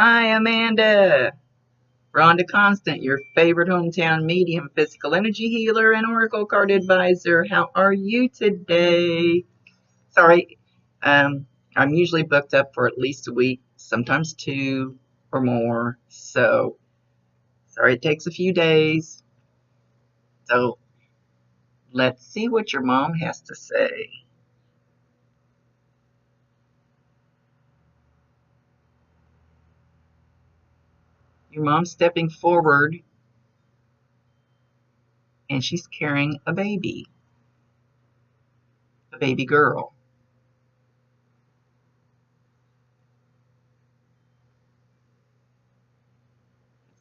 Hi, Amanda. Rhonda Constant, your favorite hometown medium, physical energy healer, and oracle card advisor. How are you today? Sorry, I'm usually booked up for at least a week, sometimes two or more. So, sorry it takes a few days. So, let's see what your mom has to say. Your mom's stepping forward and she's carrying a baby girl.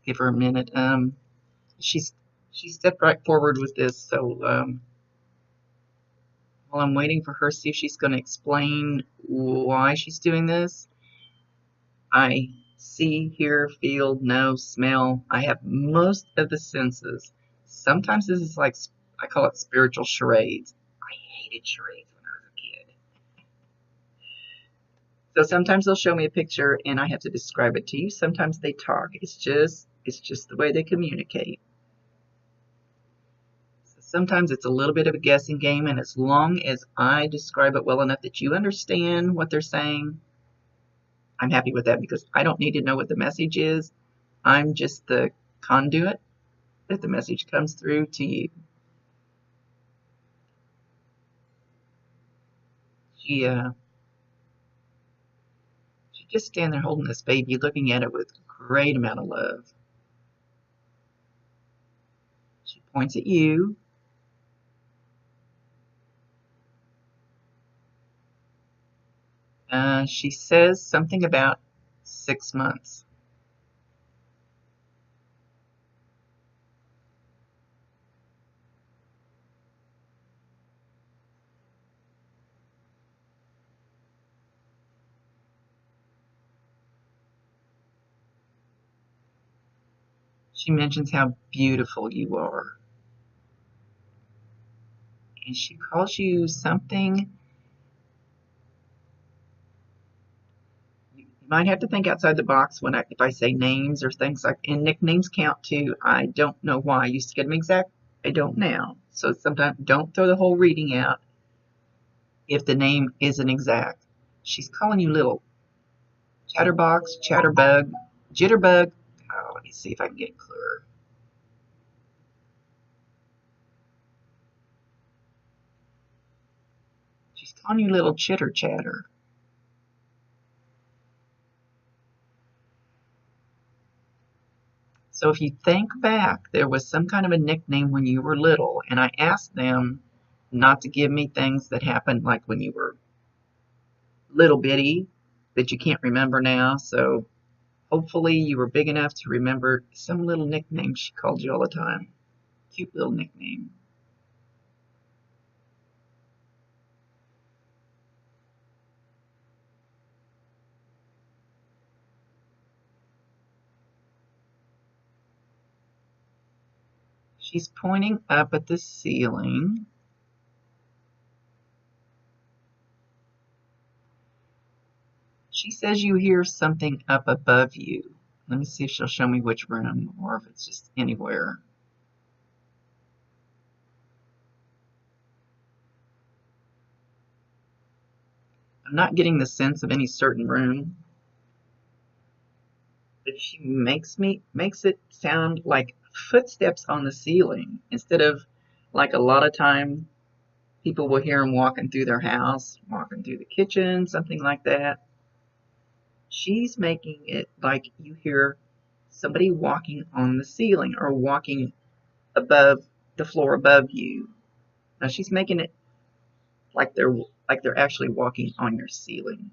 Give her a minute. She's she stepped right forward with this, so while I'm waiting for her, see if she's going to explain why she's doing this. I see, hear, feel, know, smell. I have most of the senses. Sometimes this is like, I call it spiritual charades. I hated charades when I was a kid. So sometimes they'll show me a picture and I have to describe it to you. Sometimes they talk. It's just the way they communicate. Sometimes it's a little bit of a guessing game, and as long as I describe it well enough that you understand what they're saying, I'm happy with that because I don't need to know what the message is. I'm just the conduit that the message comes through to you. She just stand there holding this baby, looking at it with a great amount of love. She points at you. She says something about 6 months. She mentions how beautiful you are. And she calls you something. You might have to think outside the box if I say names or things like, and nicknames count too. I don't know why I used to get them exact. I don't now. So sometimes don't throw the whole reading out if the name isn't exact. She's calling you little chatterbox, chatterbug, jitterbug. Oh, let me see if I can get it clearer. She's calling you little chitter chatter. So if you think back, there was some kind of a nickname when you were little, and I asked them not to give me things that happened like when you were little bitty that you can't remember now. So hopefully you were big enough to remember some little nickname she called you all the time. Cute little nickname. She's pointing up at the ceiling. She says you hear something up above you. Let me see if she'll show me which room or if it's just anywhere. I'm not getting the sense of any certain room, but she makes it sound like footsteps on the ceiling instead of like a lot of time people will hear them walking through their house, walking through the kitchen, something like that. She's making it like you hear somebody walking on the ceiling or walking above the floor above you. Now she's making it like they're actually walking on your ceiling.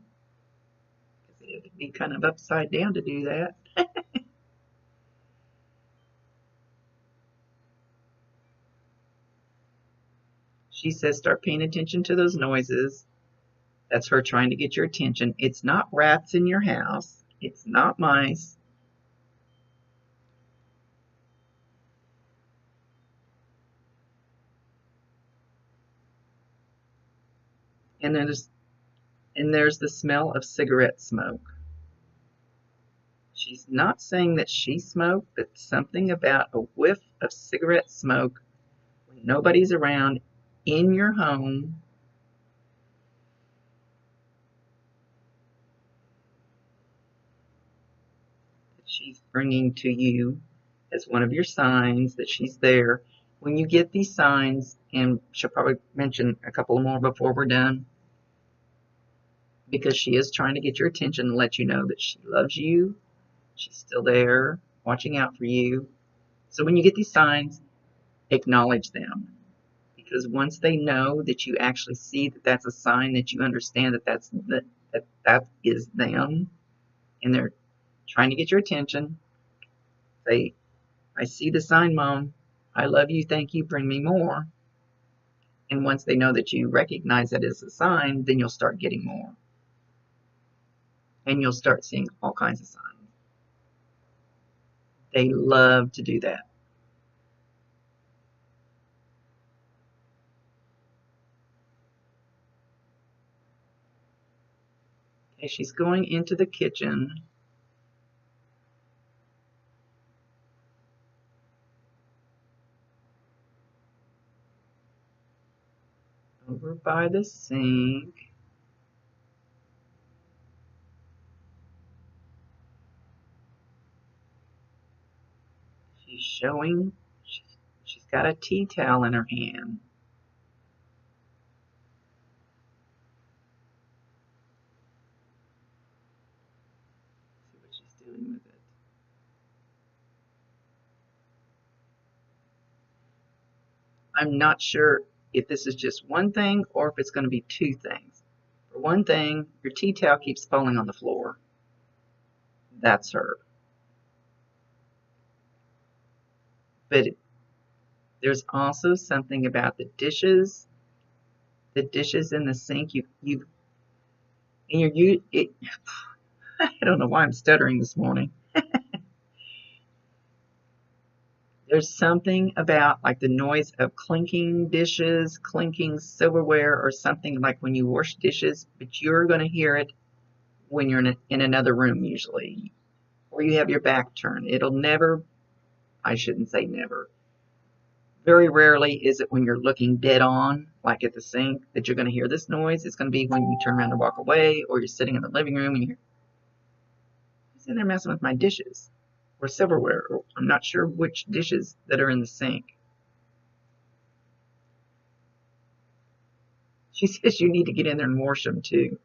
It would be kind of upside down to do that. She says start paying attention to those noises. That's her trying to get your attention. It's not rats in your house. It's not mice. And there's the smell of cigarette smoke. She's not saying that she smoked, but something about a whiff of cigarette smoke when nobody's around in your home. That she's bringing to you as one of your signs that she's there. When you get these signs, and she'll probably mention a couple more before we're done, because she is trying to get your attention and let you know that she loves you. She's still there, watching out for you. So when you get these signs, acknowledge them. Because once they know that you actually see that that's a sign, that you understand that that is them, and they're trying to get your attention, say, I see the sign, Mom. I love you. Thank you. Bring me more. And once they know that you recognize it as a sign, then you'll start getting more. And you'll start seeing all kinds of signs. They love to do that. Okay, she's going into the kitchen. Over by the sink. She's showing, she's got a tea towel in her hand. See what she's doing with it. I'm not sure if this is just one thing or if it's going to be two things. For one thing, your tea towel keeps falling on the floor. That's her. But there's also something about the dishes in the sink. I don't know why I'm stuttering this morning. There's something about like the noise of clinking dishes, clinking silverware, or something like when you wash dishes, but you're going to hear it when you're in another room usually, or you have your back turned. It'll never, I shouldn't say never. Very rarely is it when you're looking dead on, like at the sink, that you're going to hear this noise. It's going to be when you turn around and walk away, or you're sitting in the living room and you're sitting there messing with my dishes or silverware. Or I'm not sure which dishes that are in the sink. She says you need to get in there and wash them too.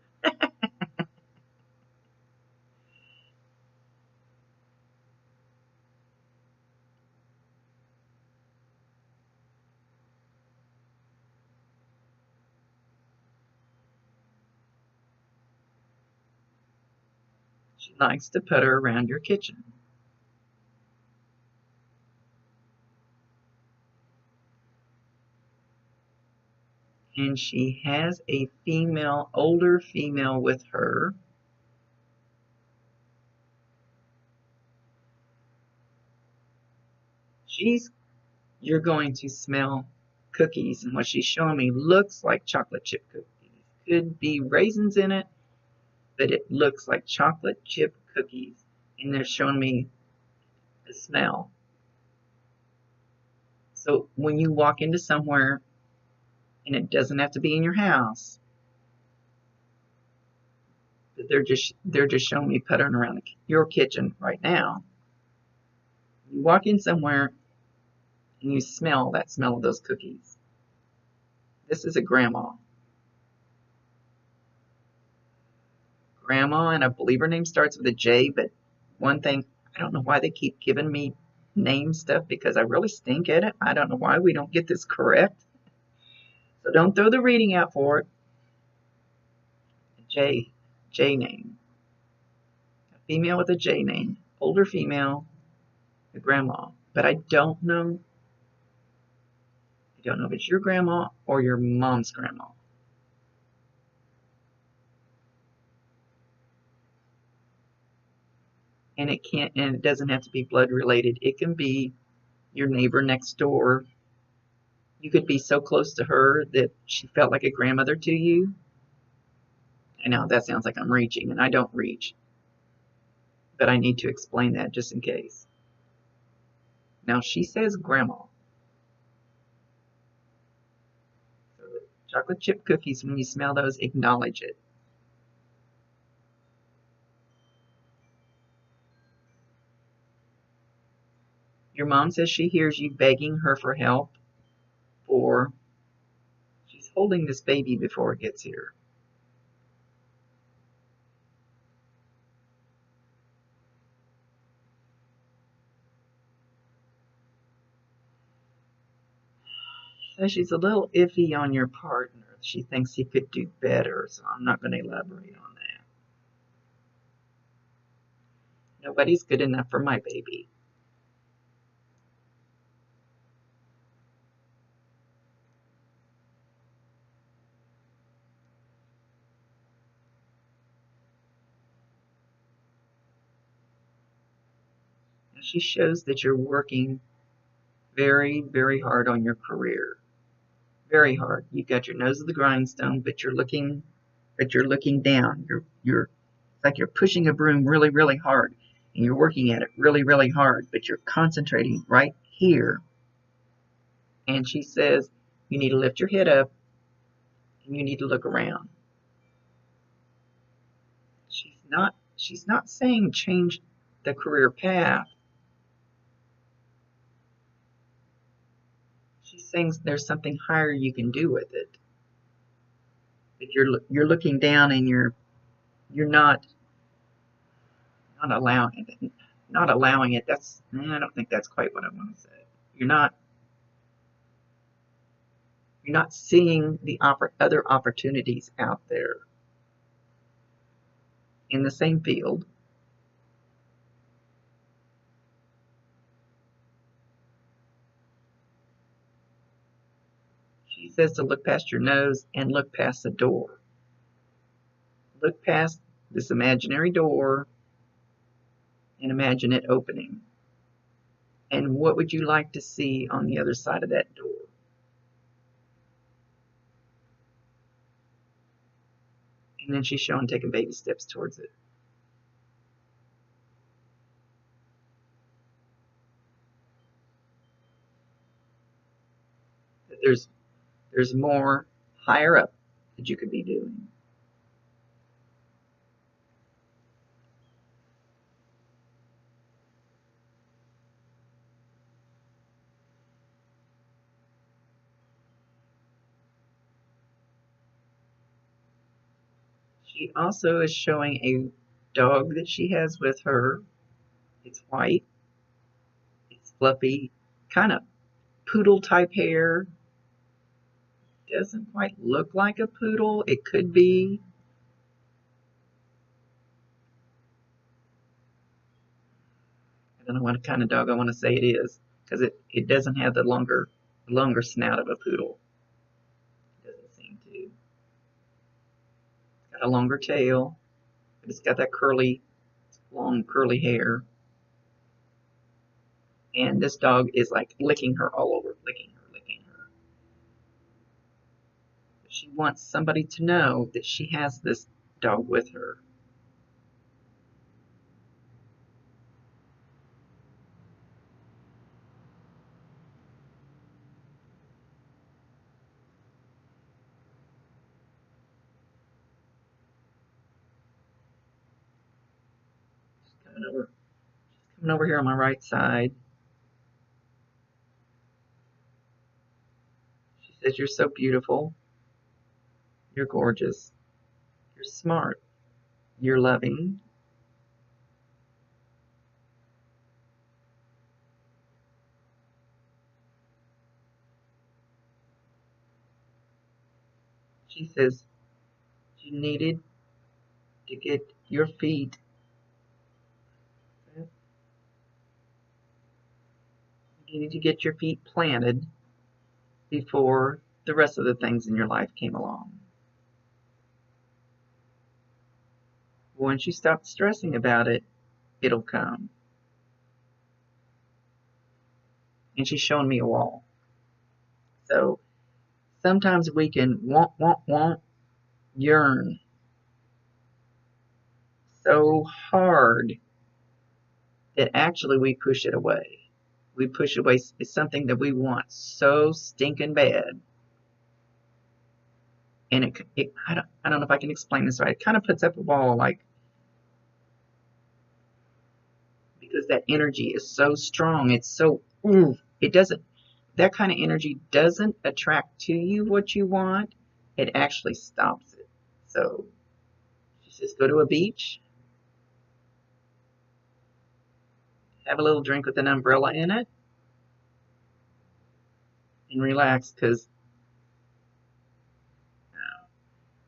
She likes to putter around your kitchen. And she has a female, older female with her. You're going to smell cookies, and what she's showing me looks like chocolate chip cookies. Could be raisins in it, but it looks like chocolate chip cookies, and they're showing me the smell. So when you walk into somewhere, and it doesn't have to be in your house, but they're just showing me puttering around your kitchen right now. You walk in somewhere and you smell that smell of those cookies. This is a grandma. Grandma, and I believe her name starts with a J, but one thing, I don't know why they keep giving me name stuff because I really stink at it. I don't know why we don't get this correct. So don't throw the reading out for it. A J name. A female with a J name. Older female, a grandma. But I don't know. I don't know if it's your grandma or your mom's grandma. And it doesn't have to be blood related. It can be your neighbor next door. You could be so close to her that she felt like a grandmother to you. I know that sounds like I'm reaching, and I don't reach. but I need to explain that just in case. Now she says grandma. So the chocolate chip cookies, when you smell those, acknowledge it. Your mom says she hears you begging her for help, or she's holding this baby before it gets here. So she's a little iffy on your partner. She thinks he could do better, so I'm not going to elaborate on that. Nobody's good enough for my baby. And she shows that you're working very, very hard on your career. Very hard. You've got your nose to the grindstone, but you're looking down. You're it's like you're pushing a broom really, really hard, and you're working at it really, really hard, but you're concentrating right here. And she says you need to lift your head up and you need to look around. She's not saying change the career path. She's saying there's something higher you can do with it. But you're looking down and you're not allowing it. I don't think that's quite what I want to say. You're not seeing the other opportunities out there in the same field. She says to look past your nose and look past the door. Look past this imaginary door and imagine it opening. And what would you like to see on the other side of that door? And then she's showing taking baby steps towards it. There's more higher up that you could be doing. She also is showing a dog that she has with her. It's white. It's fluffy, kind of poodle type hair. Doesn't quite look like a poodle. It could be. I don't know what kind of dog I want to say it is because it doesn't have the longer snout of a poodle. It doesn't seem to. It's got a longer tail, but it's got that long curly hair. And this dog is like licking her all over, licking her. She wants somebody to know that she has this dog with her. Coming over here on my right side. She says, "You're so beautiful. You're gorgeous. You're smart. You're loving. She says, you needed to get your feet. You needed to get your feet planted before the rest of the things in your life came along. Once you stop stressing about it, it'll come." And she's showing me a wall. So sometimes we can want, yearn so hard that actually we push it away. We push it away. It's something that we want so stinking bad. And I don't know if I can explain this right. It kind of puts up a wall, like, because that energy is so strong. It's so, ooh, it doesn't, that kind of energy doesn't attract to you what you want. It actually stops it. So just go to a beach, have a little drink with an umbrella in it, and relax, because,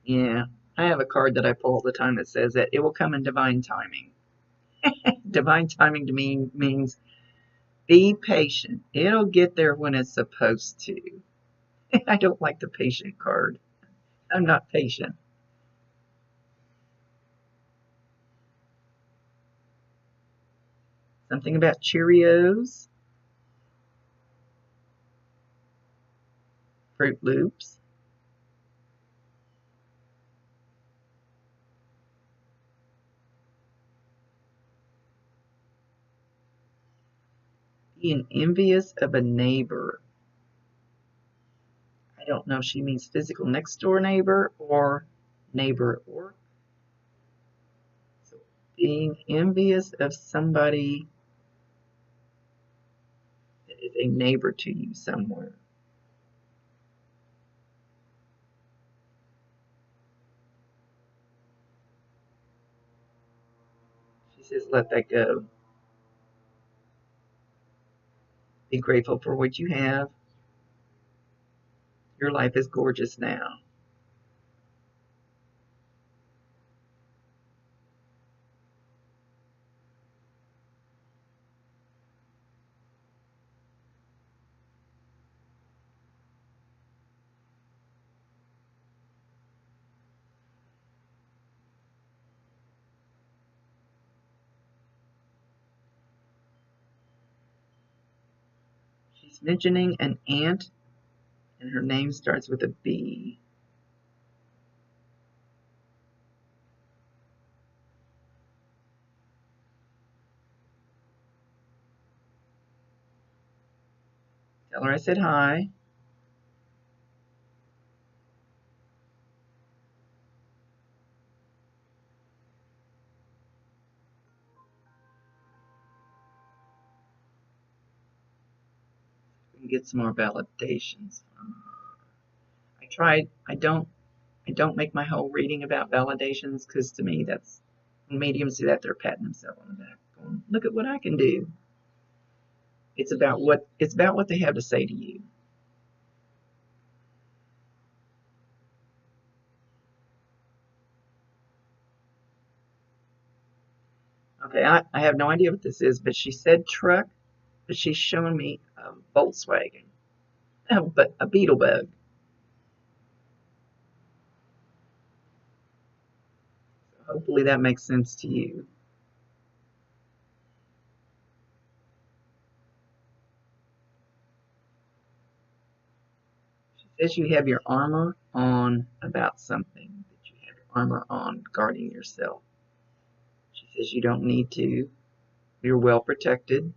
yeah, I have a card that I pull all the time that says that it will come in divine timing. Divine timing to me means be patient. It'll get there when it's supposed to. I don't like the patient card. I'm not patient. Something about Cheerios, Fruit Loops, being envious of a neighbor. I don't know if she means physical next door neighbor or neighbor at work. So being envious of somebody that is a neighbor to you somewhere. She says, let that go. Be grateful for what you have. Your life is gorgeous now. She's mentioning an ant, and her name starts with a B. Tell her I said hi. And get some more validations from her. I don't make my whole reading about validations, because to me that's when mediums do that, they're patting themselves on the back, going, look at what I can do. It's about what they have to say to you. Okay, I have no idea what this is, but she said truck, but she's showing me a Volkswagen. Oh, but a Beetlebug. Hopefully that makes sense to you. She says you have your armor on about something, that you have your armor on guarding yourself. She says you don't need to. You're well protected.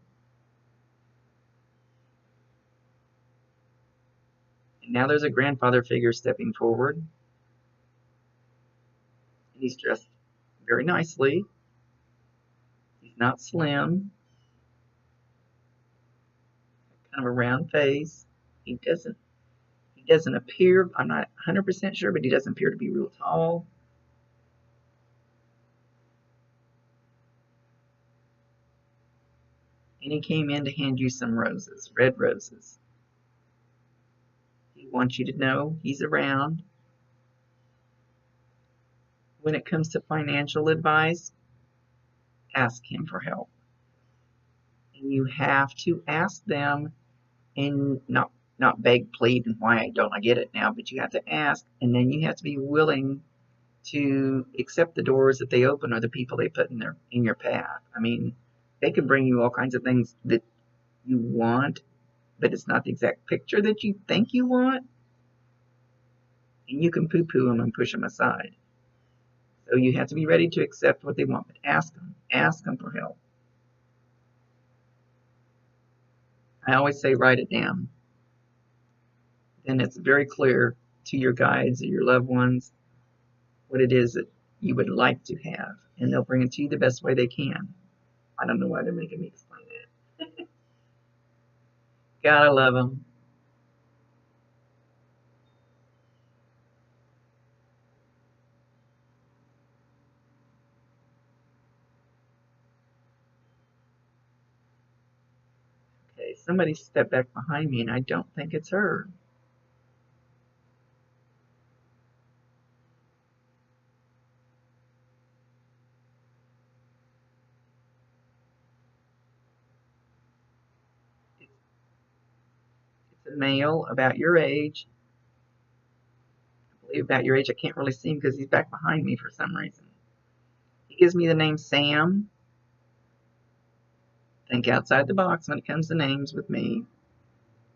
And now there's a grandfather figure stepping forward. He's dressed very nicely. He's not slim. Kind of a round face. He doesn't appear, I'm not 100% sure, but he doesn't appear to be real tall. And he came in to hand you some roses, red roses. He wants you to know he's around. When it comes to financial advice, ask him for help. And you have to ask them, and not beg, plead, and why don't I get it now, but you have to ask, and then you have to be willing to accept the doors that they open or the people they put in your path. I mean, they can bring you all kinds of things that you want, but it's not the exact picture that you think you want, and you can poo-poo them and push them aside. So you have to be ready to accept what they want, but ask them for help. I always say write it down. Then it's very clear to your guides or your loved ones what it is that you would like to have, and they'll bring it to you the best way they can. I don't know why they're making me explain that. Gotta love them. Okay, somebody stepped back behind me, and I don't think it's her. It's a male about your age. I believe about your age. I can't really see him because he's back behind me for some reason. He gives me the name Sam. Think outside the box when it comes to names with me.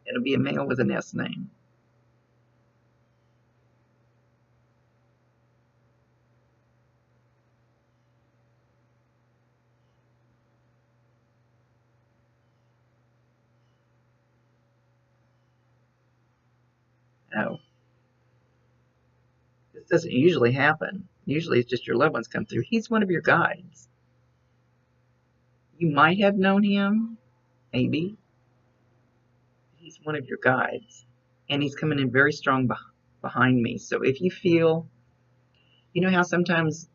It'll be a male with an S name. No, this doesn't usually happen. Usually it's just your loved ones come through. He's one of your guides. You might have known him, maybe. He's one of your guides. And he's coming in very strong behind me. So if you feel, you know how sometimes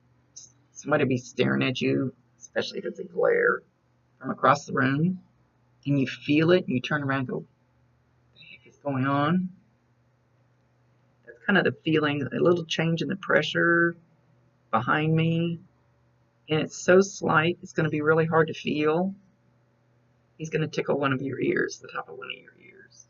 somebody will be staring at you, especially if it's a glare from across the room, and you feel it, and you turn around and go, what the heck is going on? That's kind of the feeling, a little change in the pressure behind me. And it's so slight, it's going to be really hard to feel. He's going to tickle one of your ears, the top of one of your ears.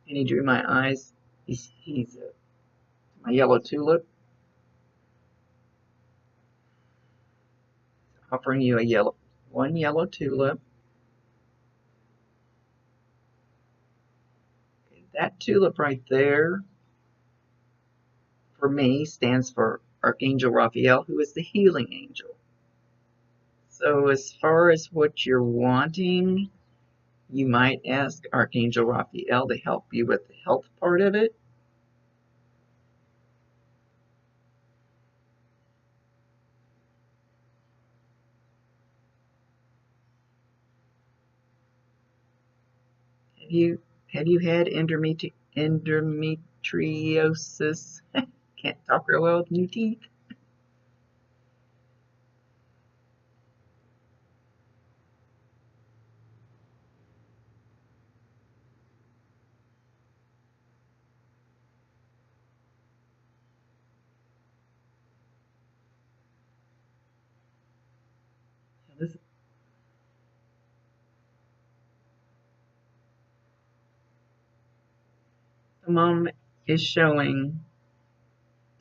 And he drew my eyes. He's my yellow tulip, offering you one yellow tulip. Okay, that tulip right there, for me, stands for Archangel Raphael, who is the healing angel. So as far as what you're wanting, you might ask Archangel Raphael to help you with the health part of it. Have you had endometriosis? Can't talk real well with new teeth. This mom is showing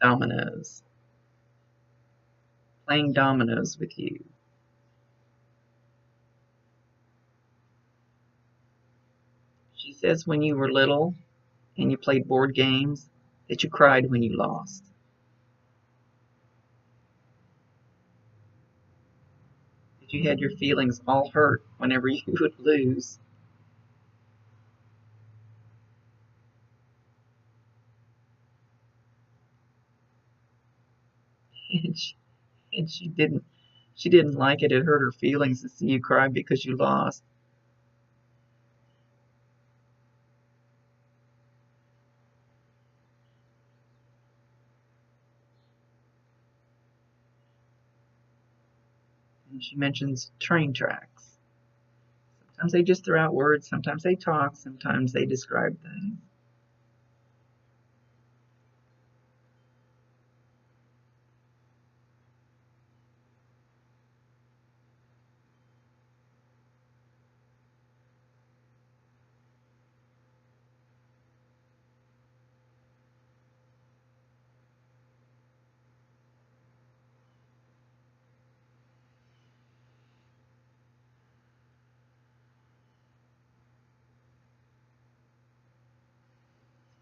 dominoes, playing dominoes with you. She says when you were little and you played board games that you cried when you lost. That you had your feelings all hurt whenever you would lose. And she didn't like it. It hurt her feelings to see you cry because you lost. And she mentions train tracks. Sometimes they just throw out words, sometimes they talk, sometimes they describe things.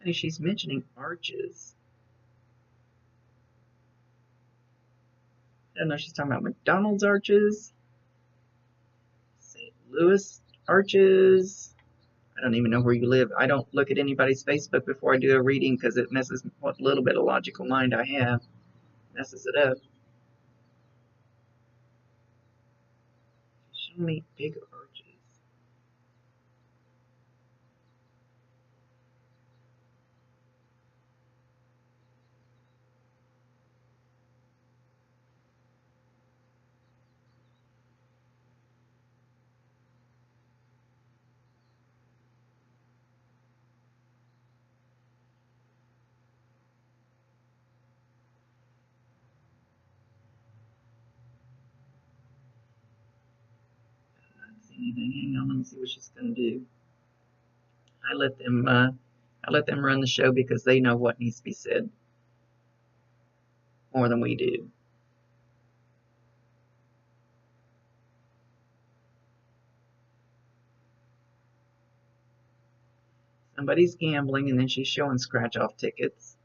And she's mentioning arches. I don't know if she's talking about McDonald's arches, St. Louis arches. I don't even know where you live. I don't look at anybody's Facebook before I do a reading because it messes what little bit of logical mind I have. Messes it up. Show me big arches. I don't see anything. Hang on, let me see what she's gonna do. I let them run the show because they know what needs to be said more than we do. Somebody's gambling and then she's showing scratch off tickets.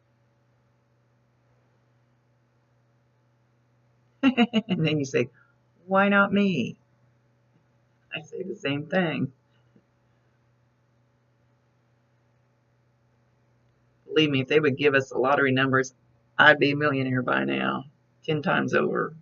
And then you say, why not me? I say the same thing. Believe me, if they would give us the lottery numbers, I'd be a millionaire by now, 10 times over.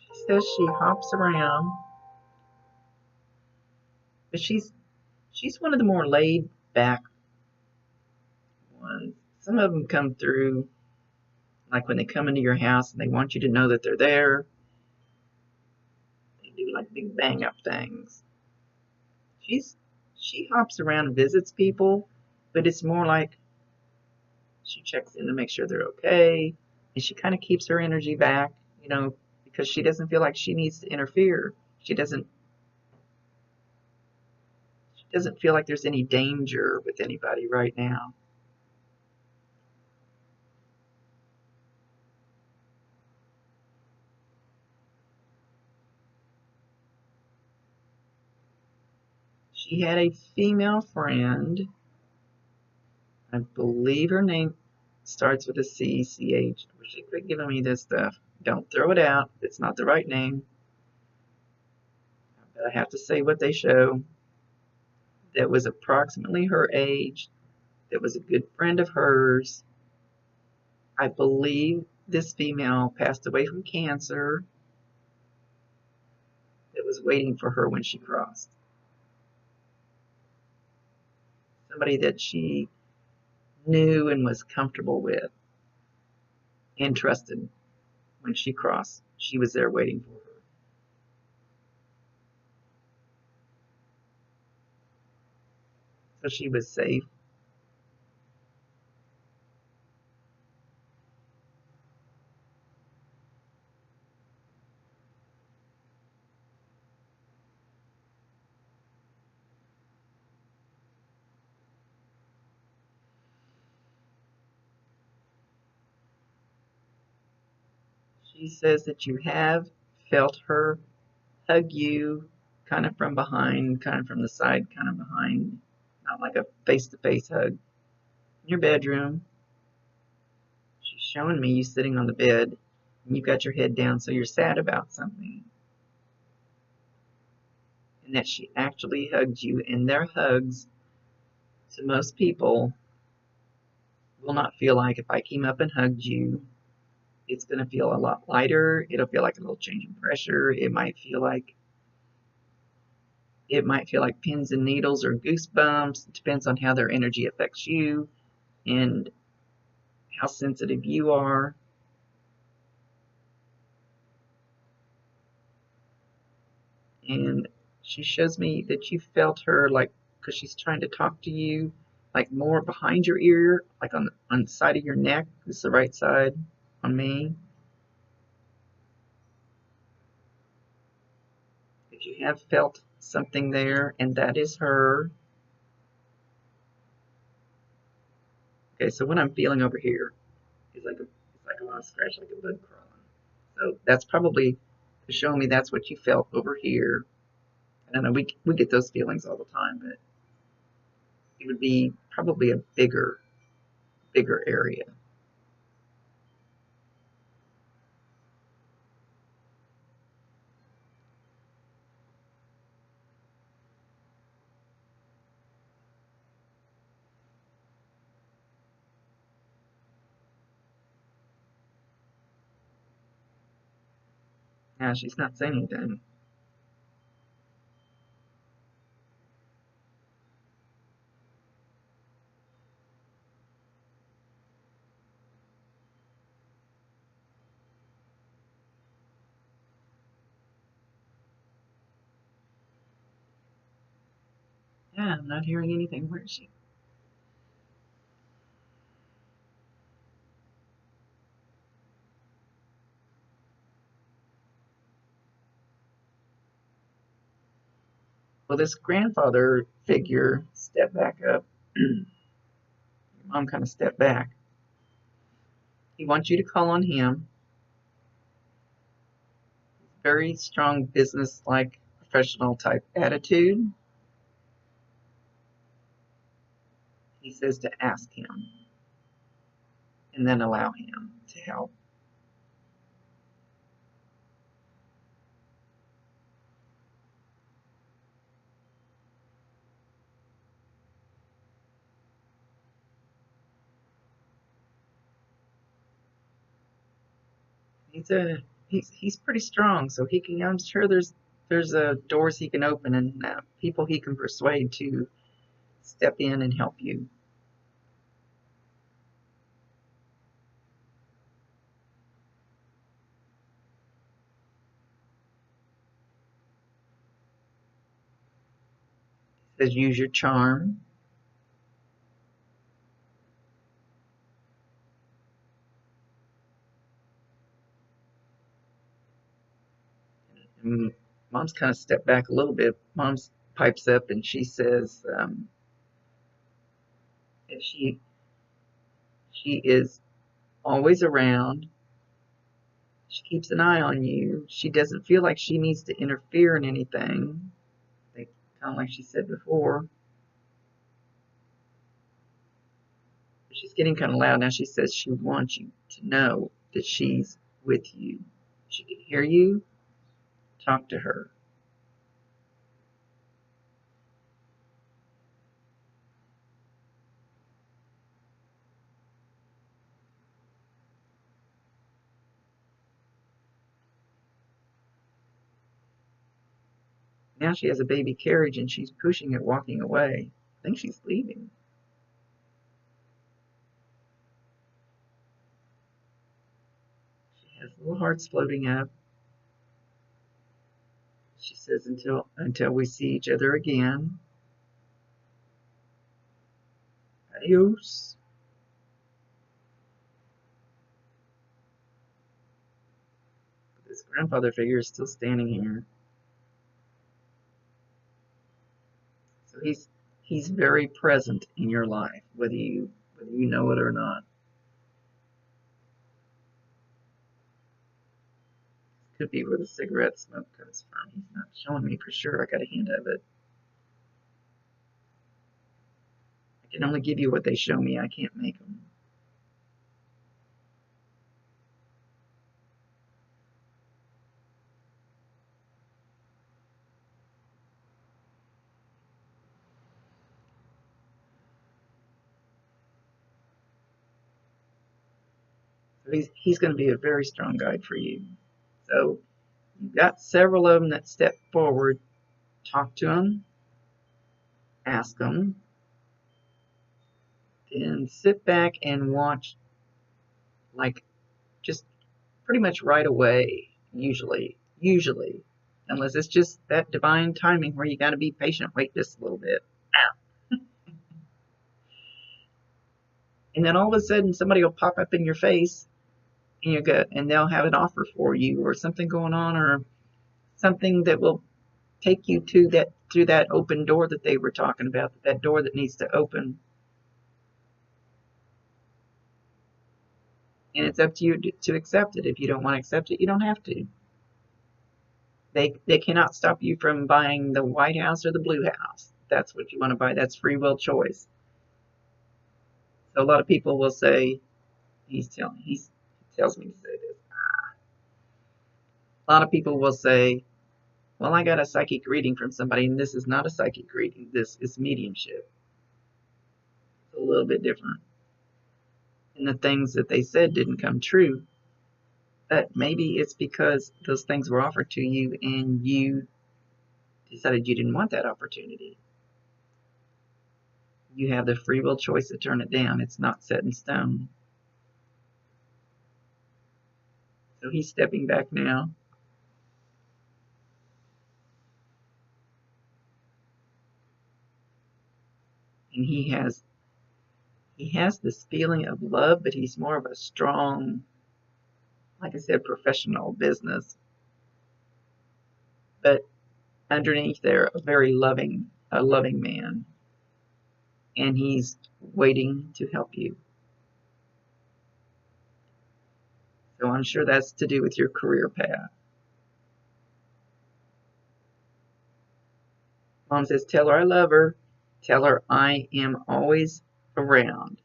She says she hops around, but she's one of the more laid back ones. Some of them come through like when they come into your house and they want you to know that they're there. They do like big bang up things. She hops around and visits people, but it's more like she checks in to make sure they're okay, and she kind of keeps her energy back, because she doesn't feel like she needs to interfere. She doesn't feel like there's any danger with anybody right now. She had a female friend. I believe her name starts with a C, C-H. I wish she quit giving me this stuff. Don't throw it out. It's not the right name. But I have to say what they show. That was approximately her age. That was a good friend of hers. I believe this female passed away from cancer. That was waiting for her when she crossed. Somebody that she knew and was comfortable with and trusted when she crossed. She was there waiting for her. So she was safe. She says that you have felt her hug you kind of from behind, kind of from the side, kind of behind, not like a face to face hug. In your bedroom, she's showing me you sitting on the bed and you've got your head down, so you're sad about something. And that she actually hugged you, and their hugs, to most people, will not feel like if I came up and hugged you, it's going to feel a lot lighter. It'll feel like a little change in pressure. It might feel like pins and needles or goosebumps. It depends on how their energy affects you and how sensitive you are. And she shows me that you felt her, like, because she's trying to talk to you, like more behind your ear, like on the side of your neck. This is the right side on me. If you have felt something there, and that is her, Okay, so what I'm feeling over here is like a lot of scratch, like a bug crawling. So that's probably to show me that's what you felt over here. I don't know, we get those feelings all the time, but it would be probably a bigger area. Yeah, she's not saying anything. Yeah, I'm not hearing anything. Where is she? Well, this grandfather figure stepped back up. Your mom kind of stepped back. He wants you to call on him. Very strong business like professional type attitude. He says to ask him and then allow him to help. He's pretty strong, so he can. I'm sure there's doors he can open and people he can persuade to step in and help you. He says use your charm. And Mom's kind of stepped back a little bit. Mom's pipes up and she says that she is always around. She keeps an eye on you. She doesn't feel like she needs to interfere in anything. Like, kind of like she said before. She's getting kind of loud now. She says she wants you to know that she's with you. She can hear you. Talk to her. Now she has a baby carriage and she's pushing it, walking away. I think she's leaving. She has little hearts floating up. She says until we see each other again. Adios. This grandfather figure is still standing here. So he's very present in your life, whether you know it or not. Could be where the cigarette smoke comes from. He's not showing me for sure. I got a hint of it. I can only give you what they show me. I can't make them. So he's going to be a very strong guide for you. So you've got several of them that step forward. Talk to them. Ask them. Then sit back and watch, like, just pretty much right away, usually, unless it's just that divine timing where you got to be patient, wait just a little bit. And then all of a sudden somebody will pop up in your face in your gut and they'll have an offer for you or something going on or something that will take you to that through that open door that they were talking about, that door that needs to open. And it's up to you to accept it. If you don't want to accept it, you don't have to. They cannot stop you from buying the White House or the Blue House. That's what you want to buy. That's free will choice. So a lot of people will say, he tells me to say this. A lot of people will say, well, I got a psychic reading from somebody, and this is not a psychic reading. This is mediumship. It's a little bit different. And the things that they said didn't come true. But maybe it's because those things were offered to you and you decided you didn't want that opportunity. You have the free will choice to turn it down. It's not set in stone. So he's stepping back now. And he has this feeling of love, but he's more of a strong, like I said, professional business. But underneath there, a loving man. And he's waiting to help you. So I'm sure that's to do with your career path. Mom says, tell her I love her. Tell her I am always around.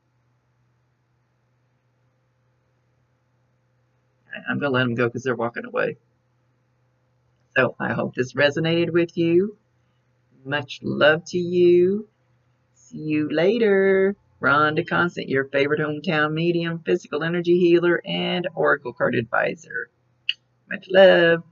I'm going to let them go because they're walking away. So I hope this resonated with you. Much love to you. See you later. Rhonda Constant, your favorite hometown medium, physical energy healer, and oracle card advisor. Much love.